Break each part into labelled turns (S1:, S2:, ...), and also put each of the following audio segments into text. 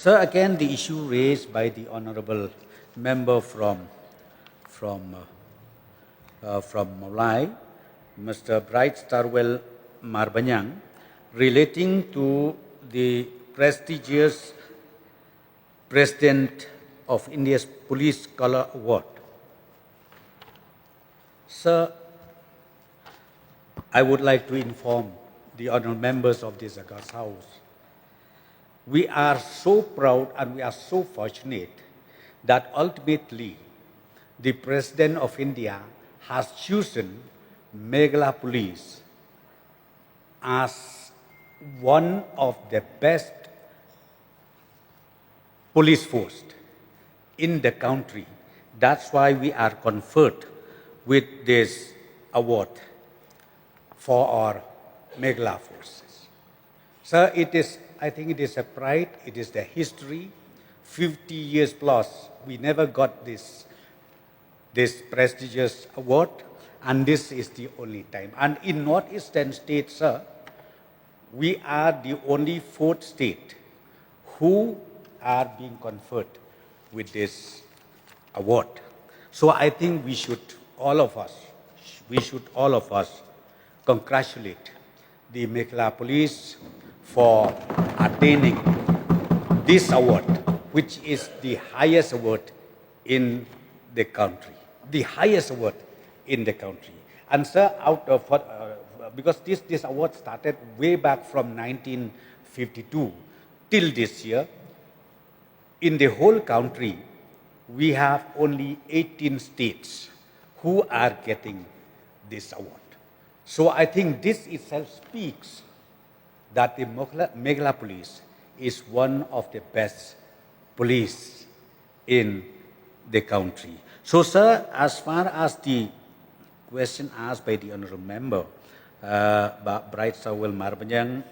S1: Sir, again, the issue raised by the honourable member from Malay, Mr. Bright Starwell Marbanyang, relating to the prestigious President of India's Police Colour Award. Sir, I would like to inform the honourable members of this August House. We are so proud and we are so fortunate that ultimately the President of India has chosen Meghalaya Police as one of the best police force in the country. That's why we are conferred with this award for our Meghalaya forces. Sir, I think it is a pride, it is the history. 50 years plus, we never got this prestigious award, and this is the only time. And in northeastern states, sir, we are the only 4th state who are being conferred with this award. So I think we should all of us congratulate the Meghalaya Police for attaining this award, which is the highest award in the country. The highest award in the country. And sir, because this award started way back from 1952 till this year, in the whole country, we have only 18 states who are getting this award. So I think this itself speaks that the Meghalaya Police is one of the best police in the country. So sir, as far as the question asked by the honourable member, Bright Starwell Marbanyang,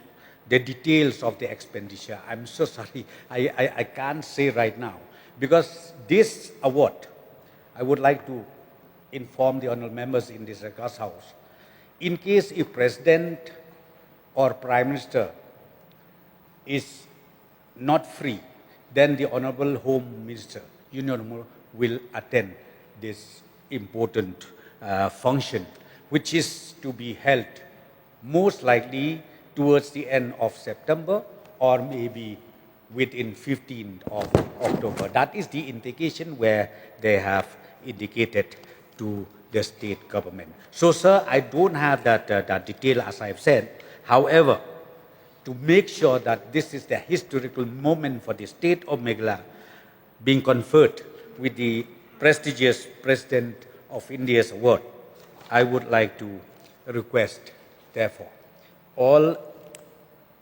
S1: the details of the expenditure, I'm so sorry, I can't say right now. Because this award, I would like to inform the honourable members in this August House. In case if President or Prime Minister is not free, then the Honourable Home Minister, will attend this important function, which is to be held most likely towards the end of September or maybe within 15th of October. That is the indication where they have indicated to the state government. So sir, I don't have that detail as I've said. However, to make sure that this is the historical moment for the state of Meghalaya being conferred with the prestigious President of India's award, I would like to request, therefore, all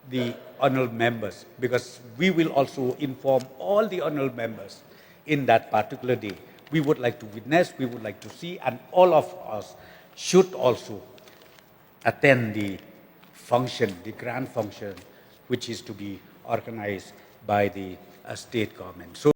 S1: the honourable members, because we will also inform all the honourable members in that particular day. We would like to witness, we would like to see, and all of us should also attend the function, the grand function, which is to be organized by the state government. So